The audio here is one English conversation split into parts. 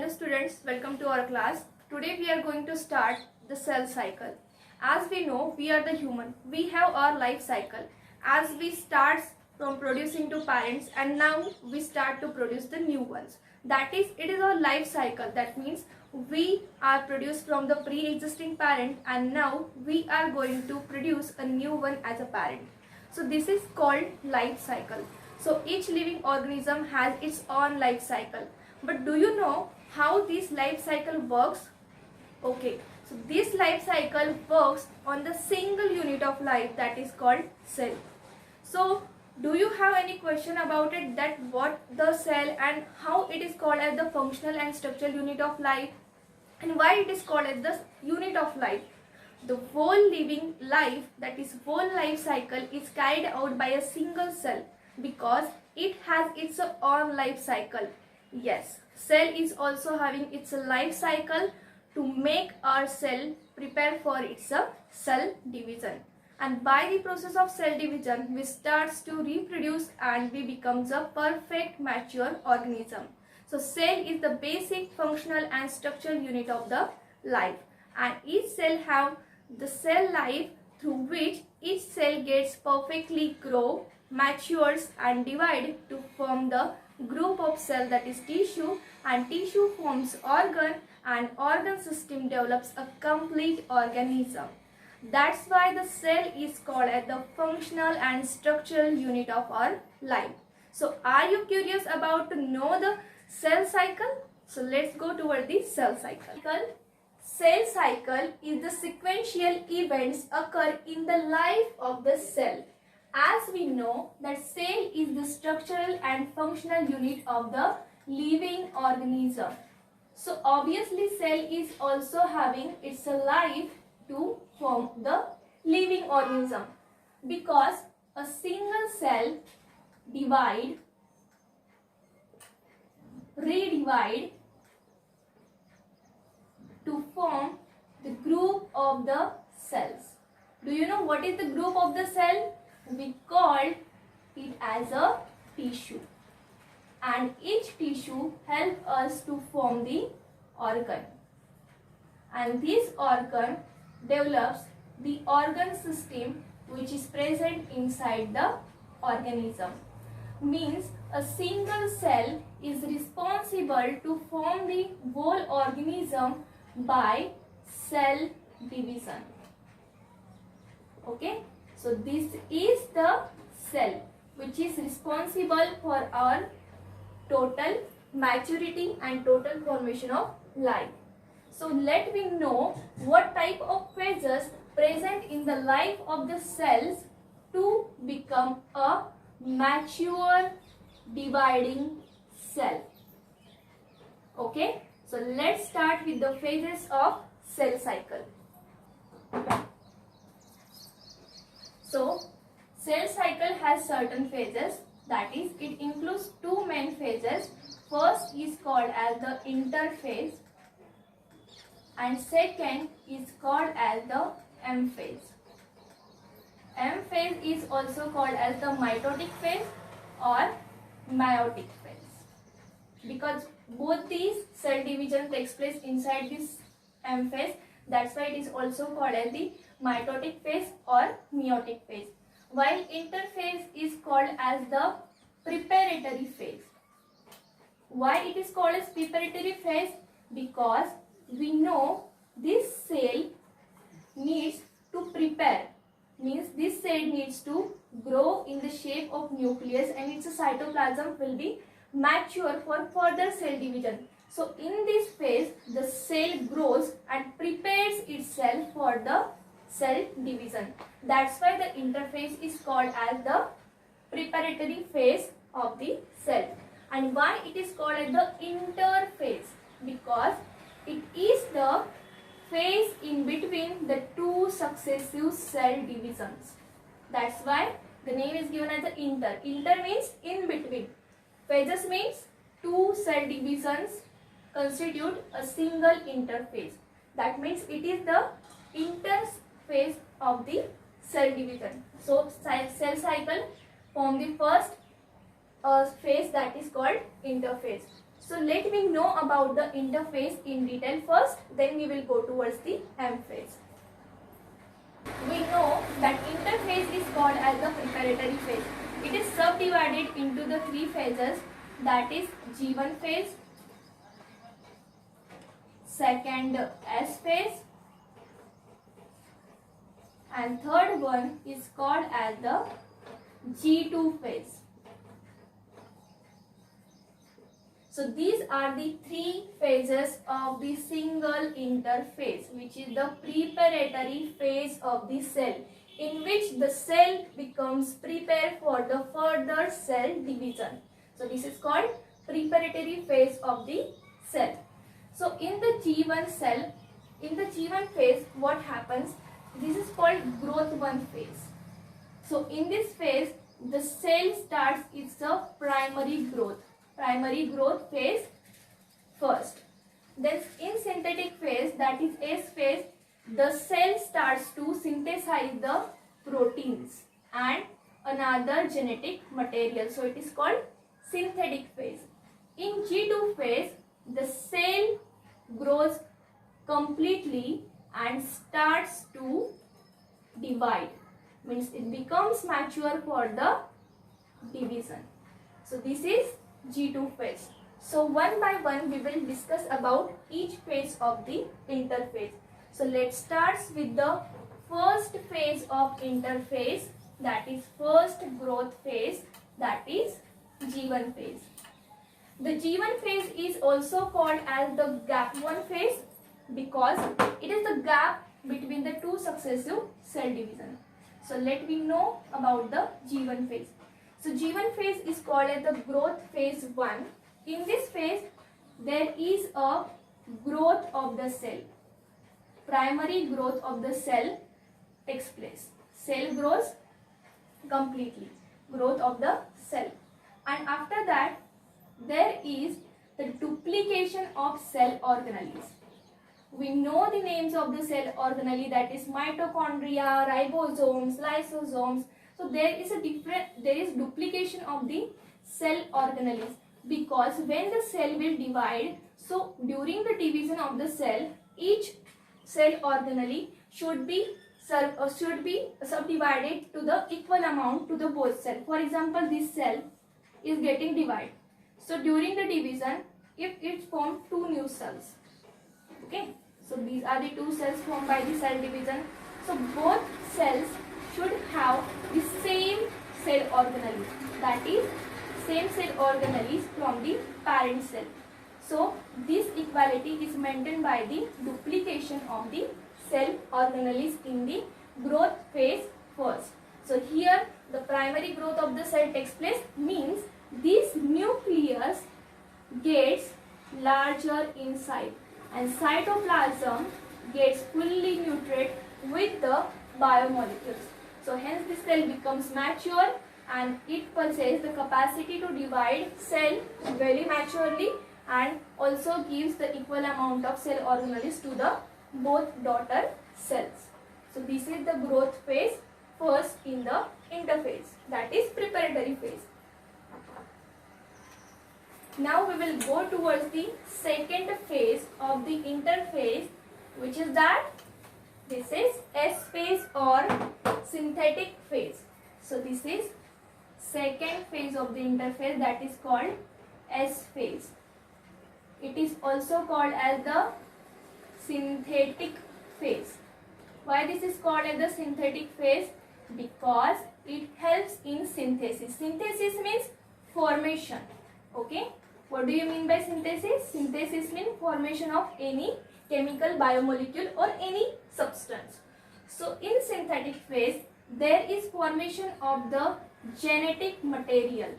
Hello students, welcome to our class. Today we are going to start the cell cycle. As we know, we are the human. We have our life cycle. As we start from producing to parents and now we start to produce the new ones. That is, it is our life cycle. That means we are produced from the pre-existing parent and now we are going to produce a new one as a parent. So this is called life cycle. So each living organism has its own life cycle. But do you know how this life cycle works? Okay, so this life cycle works on the single unit of life that is called cell. So do you have any question about it, that what the cell and how it is called as the functional and structural unit of life and why it is called as the unit of life? The whole living life, that is whole life cycle, is carried out by a single cell because it has its own life cycle. Yes, cell is also having its life cycle to make our cell prepare for its cell division. And by the process of cell division, we starts to reproduce and we becomes a perfect mature organism. So cell is the basic functional and structural unit of the life, and each cell have the cell life through which each cell gets perfectly grow, matures and divide to form the group of cell, that is tissue, and tissue forms organ and organ system develops a complete organism. That's why the cell is called as the functional and structural unit of our life. So are you curious about to know the cell cycle? So let's go toward the cell cycle. Cell cycle is the sequential events occur in the life of the cell. As we know that cell is the structural and functional unit of the living organism. So obviously cell is also having its life to form the living organism, because a single cell divide, redivide to form the group of the cells. Do you know what is the group of the cell? We call it as a tissue, and each tissue helps us to form the organ, and this organ develops the organ system which is present inside the organism. Means a single cell is responsible to form the whole organism by cell division. Okay, so this is the cell which is responsible for our total maturity and total formation of life. So let me know what type of phases present in the life of the cells to become a mature dividing cell. Okay, so let's start with the phases of cell cycle. So cell cycle has certain phases, that is, it includes two main phases. First is called as the interphase and second is called as the M phase. M phase is also called as the mitotic phase or meiotic phase, because both these cell division takes place inside this M phase. That's why it is also called as the mitotic phase or meiotic phase, while interphase is called as the preparatory phase. Why it is called as preparatory phase? Because we know this cell needs to prepare, means this cell needs to grow in the shape of nucleus and its cytoplasm will be mature for further cell division. So in this phase the cell grows and prepares itself for the cell division. That's why the interphase is called as the preparatory phase of the cell. And why it is called as the interphase? Because it is the phase in between the two successive cell divisions. That's why the name is given as the inter. Inter means in between. Phases means two cell divisions constitute a single interphase. That means it is the interphase of the cell division. So cell cycle form the first phase, that is called interphase. So let me know about the interphase in detail first, then we will go towards the M phase. We know that interphase is called as the preparatory phase. It is subdivided into the three phases, that is G1 phase, second S phase, and third one is called as the G2 phase. So these are the three phases of the single interphase, which is the preparatory phase of the cell, in which the cell becomes prepared for the further cell division. So this is called preparatory phase of the cell. So in the G1 cell, in the G1 phase, what happens? This is called growth 1 phase. So in this phase, the cell starts its primary growth phase first. Then in synthetic phase, that is S phase, the cell starts to synthesize the proteins and another genetic material. So it is called synthetic phase. In G2 phase, the cell grows completely and starts to divide. Means it becomes mature for the division. So this is G2 phase. So one by one we will discuss about each phase of the interphase. So let's start with the first phase of interphase, that is first growth phase, that is G1 phase. The G1 phase is also called as the gap 1 phase because it is the gap between the two successive cell divisions. So let me know about the G1 phase. So G1 phase is called as the growth phase 1. In this phase, there is a growth of the cell. Primary growth of the cell takes place. Cell grows completely. Growth of the cell. And after that, there is the duplication of cell organelles. We know the names of the cell organelle, that is mitochondria, ribosomes, lysosomes. So there is duplication of the cell organelles because when the cell will divide, so during the division of the cell, each cell organelle should be subdivided to the equal amount to the both cell. For example, this cell is getting divided. So during the division, if it forms two new cells, okay. So these are the two cells formed by the cell division. So both cells should have the same cell organelle, that is same cell organelles from the parent cell. So this equality is maintained by the duplication of the cell organelles in the growth phase first. So here the primary growth of the cell takes place, means this nucleus gets larger inside and cytoplasm gets fully nutrited with the biomolecules. So hence this cell becomes mature and it possesses the capacity to divide cell very maturely and also gives the equal amount of cell organelles to the both daughter cells. So this is the growth phase first in the interphase, that is preparatory phase. Now we will go towards the second phase of the interphase, which is that this is S phase or synthetic phase. So this is second phase of the interphase, that is called S phase. It is also called as the synthetic phase. Why this is called as the synthetic phase? Because it helps in synthesis. Synthesis means formation. Okay. What do you mean by synthesis? Synthesis means formation of any chemical biomolecule or any substance. So in synthetic phase, there is formation of the genetic material.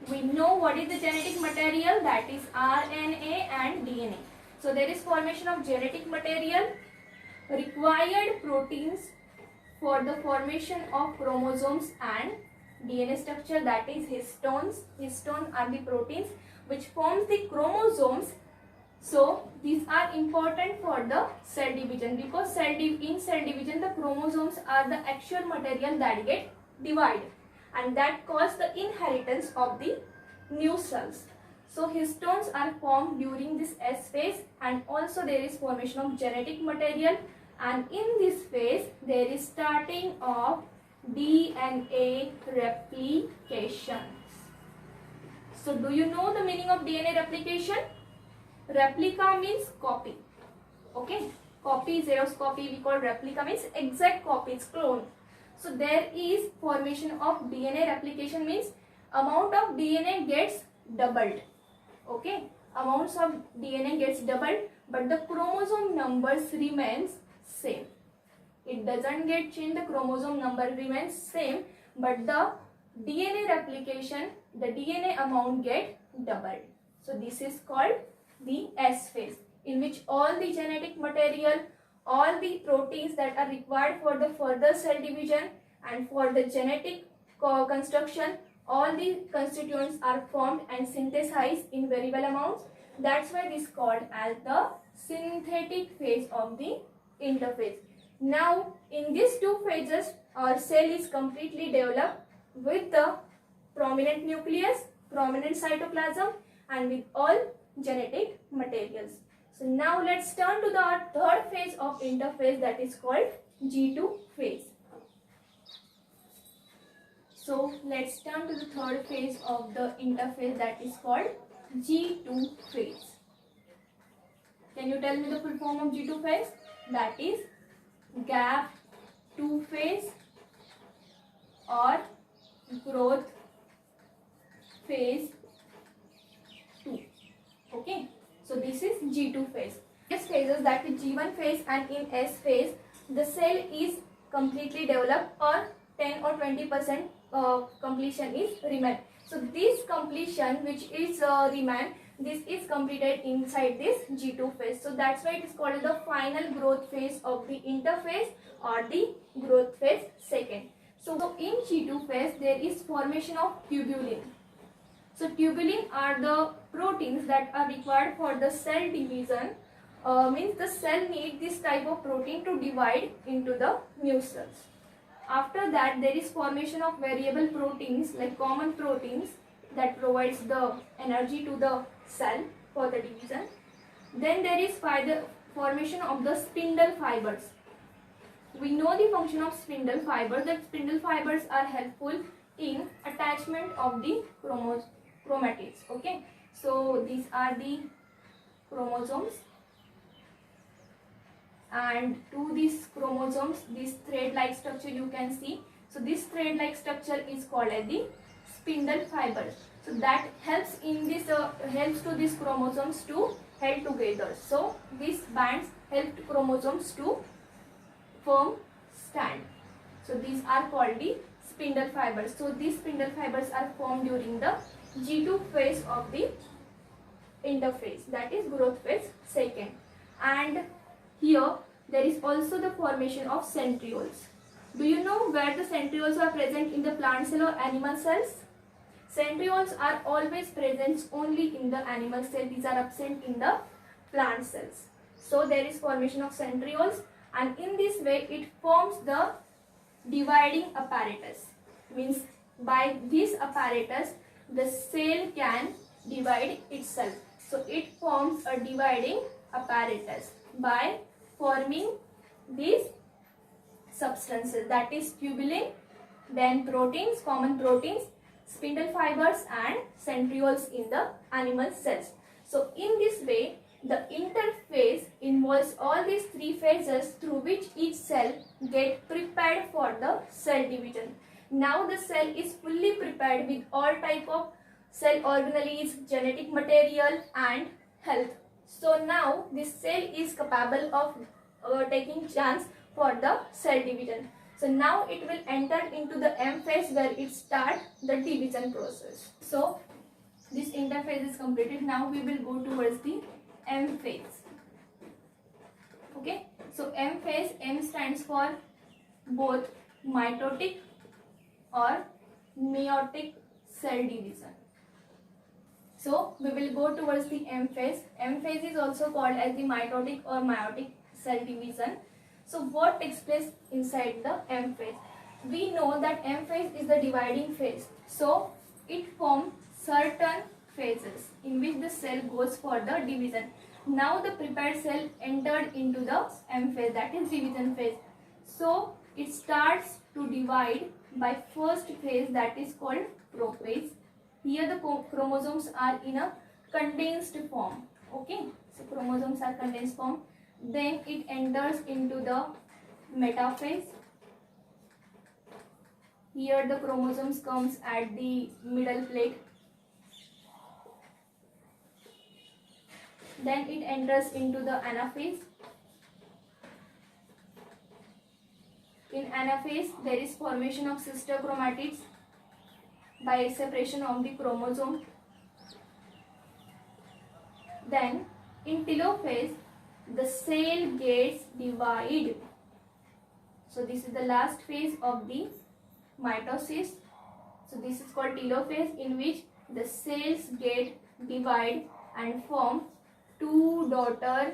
We know what is the genetic material, that is RNA and DNA. So there is formation of genetic material, required proteins for the formation of chromosomes and DNA structure, that is histones. Histones are the proteins which forms the chromosomes. So these are important for the cell division because in cell division the chromosomes are the actual material that get divided and that cause the inheritance of the new cells. So histones are formed during this S phase, and also there is formation of genetic material, and in this phase there is starting of DNA replication. So do you know the meaning of DNA replication? Replica means copy. Okay, copy, Xerox copy, we call replica means exact copy, it's clone. So there is formation of DNA replication means amount of DNA gets doubled. Okay, amounts of DNA gets doubled, but the chromosome numbers remains same. It doesn't get changed, the chromosome number remains same, but the DNA replication, the DNA amount get doubled. So this is called the S phase, in which all the genetic material, all the proteins that are required for the further cell division and for the genetic construction, all the constituents are formed and synthesized in variable amounts. That's why this is called as the synthetic phase of the interphase. Now in these two phases, our cell is completely developed with the prominent nucleus, prominent cytoplasm, and with all genetic materials. So now let's turn to the third phase of interphase, that is called G2 phase. So let's turn to the third phase of the interphase, that is called G2 phase. Can you tell me the full form of G2 phase? That is gap 2 phase or growth phase 2. Okay, so this is G2 phase. These phases, that is G1 phase and in S phase, the cell is completely developed or 10 or 20% completion is remain. So this completion which is remain, this is completed inside this G2 phase. So that's why it is called the final growth phase of the interphase or the growth phase second. So in G2 phase there is formation of tubulin. So tubulin are the proteins that are required for the cell division. Means the cell need this type of protein to divide into the new cells. After that there is formation of variable proteins like common proteins that provides the energy to the cell for the division. Then there is formation of the spindle fibers. We know the function of spindle fibers, that spindle fibers are helpful in attachment of the chromatids. Okay, so these are the chromosomes, and to these chromosomes, this thread-like structure you can see. So this thread-like structure is called as the spindle fibers. So that helps in this helps to these chromosomes to held together. So these bands help chromosomes to firm stand. So these are called the spindle fibers. So these spindle fibers are formed during the G2 phase of the interphase, that is growth phase second. And here there is also the formation of centrioles. Do you know where the centrioles are present in the plant cell or animal cells? Centrioles are always present only in the animal cell. These are absent in the plant cells. So there is formation of centrioles, and in this way it forms the dividing apparatus. Means by this apparatus the cell can divide itself. So it forms a dividing apparatus by forming these substances, that is tubulin, then proteins, common proteins, spindle fibers and centrioles in the animal cells. So in this way the interphase involves all these three phases through which each cell get prepared for the cell division. Now the cell is fully prepared with all type of cell organelles, genetic material and health. So now this cell is capable of taking chance for the cell division. So now it will enter into the M phase where it starts the division process. So this interphase is completed. Now we will go towards the M phase. Okay, so M phase, M stands for both mitotic or meiotic cell division. So we will go towards the M phase. M phase is also called as the mitotic or meiotic cell division. So what takes place inside the M phase? We know that M phase is the dividing phase. So it forms certain phases in which the cell goes for the division. Now the prepared cell entered into the M phase, that is division phase. So it starts to divide by first phase, that is called prophase. Here the chromosomes are in a condensed form. Okay, so chromosomes are condensed form. Then it enters into the metaphase. Here the chromosomes comes at the middle plate. Then it enters into the anaphase. In anaphase, there is formation of sister chromatids by separation of the chromosome. Then in telophase, the cell gets divided. So this is the last phase of the mitosis. So this is called telophase, in which the cells get divided and form two daughter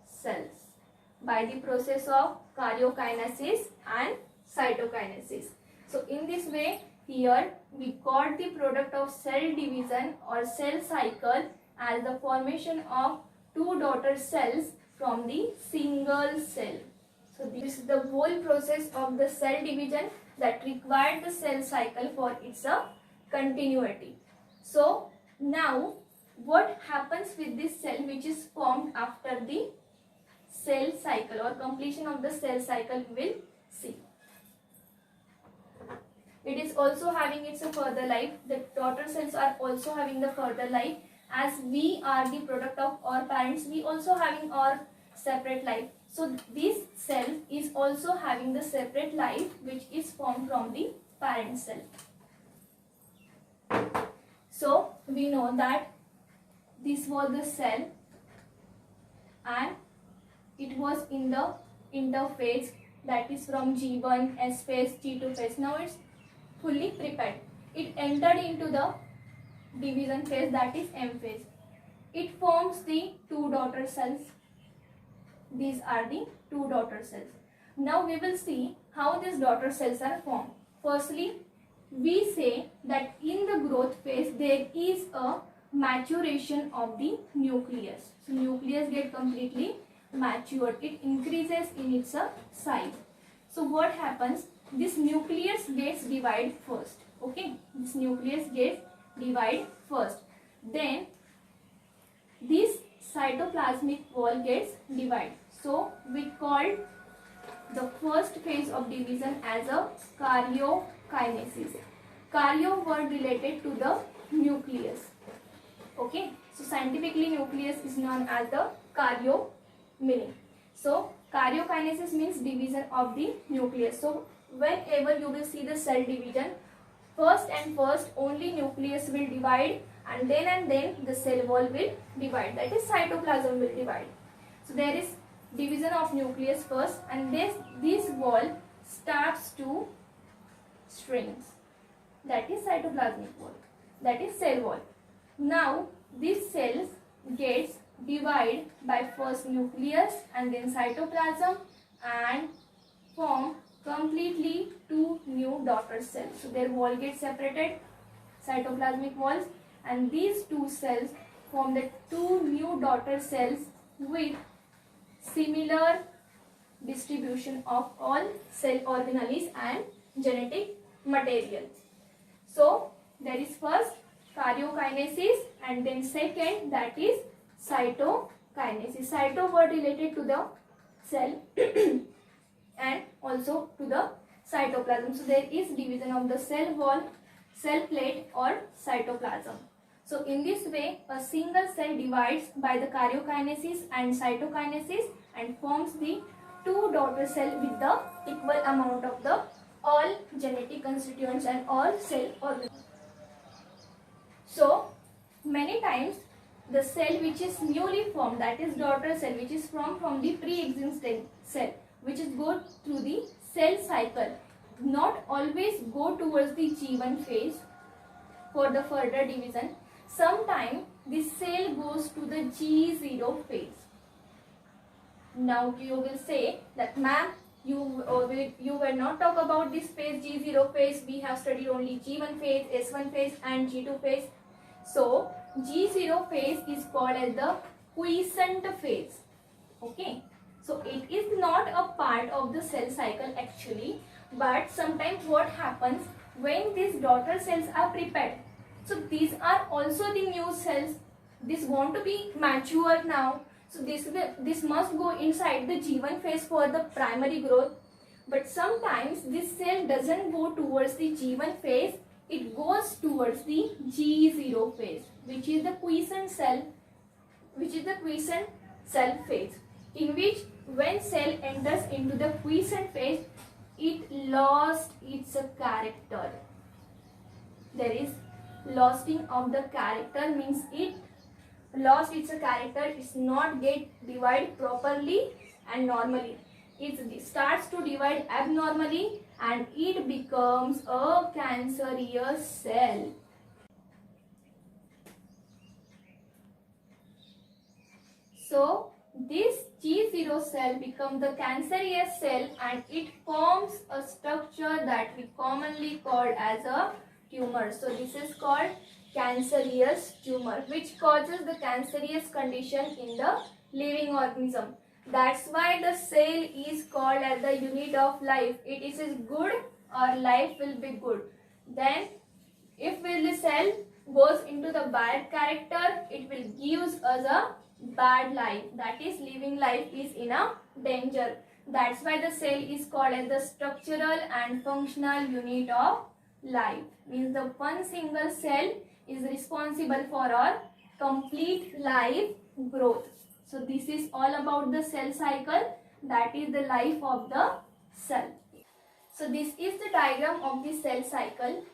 cells by the process of karyokinesis and cytokinesis. So in this way, here we got the product of cell division or cell cycle as the formation of two daughter cells from the single cell. So this is the whole process of the cell division that required the cell cycle for its continuity. So now what happens with this cell which is formed after the cell cycle or completion of the cell cycle, we will see. It is also having its further life. The daughter cells are also having the further life. As we are the product of our parents, we also having our separate life. So this cell is also having the separate life which is formed from the parent cell. So we know that this was the cell and it was in the interphase, that is from G1, S phase, G2 phase. Now it's fully prepared. It entered into the division phase, that is M phase. It forms the two daughter cells. These are the two daughter cells. Now we will see how these daughter cells are formed. Firstly, we say that in the growth phase there is a maturation of the nucleus. So nucleus get completely matured. It increases in its size. So what happens? This nucleus gets divided first. Okay, this nucleus gets divided first. Then this cytoplasmic wall gets divided. So we call the first phase of division as a karyokinesis. Karyo word related to the nucleus. Okay, so scientifically nucleus is known as the karyo meaning. So karyokinesis means division of the nucleus. So whenever you will see the cell division, first only nucleus will divide, and then the cell wall will divide, that is cytoplasm will divide. So there is division of nucleus first, and this wall starts to shrink, that is cytoplasmic wall, that is cell wall. Now these cells gets divided by first nucleus and then cytoplasm and form completely two new daughter cells. So their wall gets separated, cytoplasmic walls, and these two cells form the two new daughter cells with similar distribution of all cell organelles and genetic material. So there is first karyokinesis and then second, that is cytokinesis. Cyto word related to the cell and also to the cytoplasm. So there is division of the cell wall, cell plate or cytoplasm. So in this way, a single cell divides by the karyokinesis and cytokinesis and forms the two daughter cell with the equal amount of the all genetic constituents and all cell organelles. So many times the cell which is newly formed, that is daughter cell, which is formed from the pre-existing cell, which is go through the cell cycle, not always go towards the G1 phase for the further division. Sometimes the cell goes to the G0 phase. Now you will say that, ma'am, you will not talk about this phase, G0 phase. We have studied only G1 phase, S1 phase and G2 phase. So G0 phase is called as the quiescent phase. Okay, so it is not a part of the cell cycle actually, but sometimes what happens when these daughter cells are prepared, so these are also the new cells. This want to be mature now, so this must go inside the G1 phase for the primary growth. But sometimes this cell doesn't go towards the G1 phase, it goes towards the G0 phase, which is the quiescent cell phase, in which when cell enters into the quiescent phase, it lost its character. There is losing of the character, means it lost its character. It's not get divide properly and normally. It starts to divide abnormally and it becomes a cancerous cell. So this G0 cell becomes the cancerous cell and it forms a structure that we commonly call as a tumor. So this is called cancerous tumor, which causes the cancerous condition in the living organism. That's why the cell is called as the unit of life. It is good, our life will be good. Then if the cell goes into the bad character, it will give us a bad life, that is living life is in a danger. That's why the cell is called as the structural and functional unit of life, means the one single cell is responsible for our complete life growth. So this is all about the cell cycle, that is the life of the cell. So this is the diagram of the cell cycle.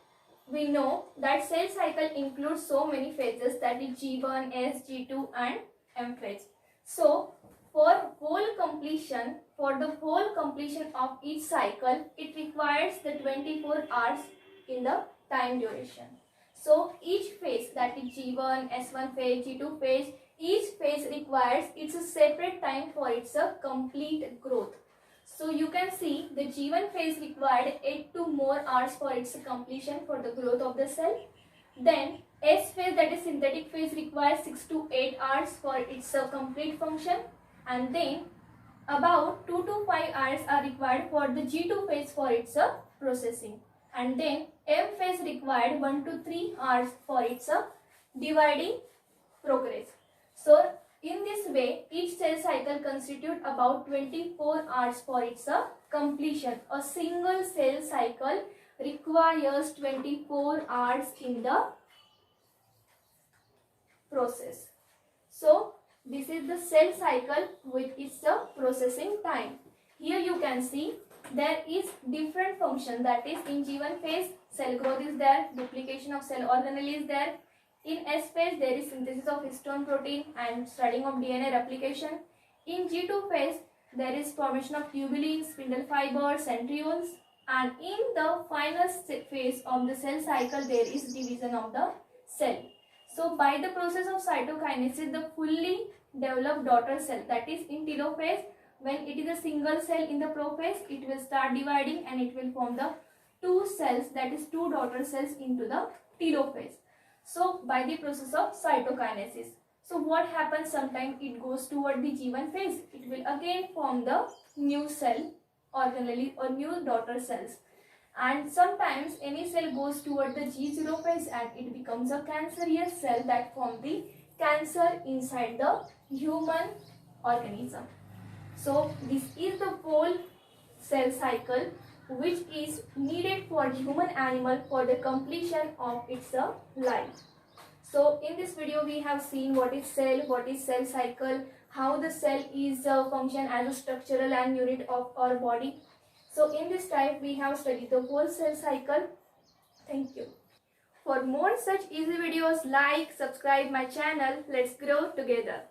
We know that cell cycle includes so many phases, that is G1, S, G2 and M phase. So for the whole completion of each cycle, it requires the 24 hours in the time duration. So each phase, that is G1, S1 phase, G2 phase, each phase requires its a separate time for its a complete growth. So you can see the G1 phase required 8 to more hours for its completion for the growth of the cell. Then S phase, that is synthetic phase, requires 6 to 8 hours for its complete function, and then about 2 to 5 hours are required for the G2 phase for its processing, and then M phase required 1 to 3 hours for its dividing progress. So in this way, each cell cycle constitutes about 24 hours for its completion. A single cell cycle requires 24 hours in the process. So this is the cell cycle with its processing time. Here you can see there is different function, that is in G1 phase cell growth is there, duplication of cell organelle is there. In S phase there is synthesis of histone protein and studying of DNA replication. In G2 phase there is formation of tubulin, spindle fibers, centrioles, and in the final phase of the cell cycle there is division of the cell. So by the process of cytokinesis, the fully developed daughter cell, that is in telophase, when it is a single cell in the prophase, it will start dividing and it will form the two cells, that is two daughter cells into the telophase. So by the process of cytokinesis. So what happens, sometimes it goes toward the G1 phase, it will again form the new cell organelle or new daughter cells. And sometimes any cell goes toward the G0 phase and it becomes a cancerous cell that forms the cancer inside the human organism. So this is the whole cell cycle which is needed for human animal for the completion of its life. So in this video we have seen what is cell cycle, how the cell is function as a structural and unit of our body. So in this type we have studied the whole cell cycle. Thank you. For more such easy videos, like, subscribe my channel. Let's grow together.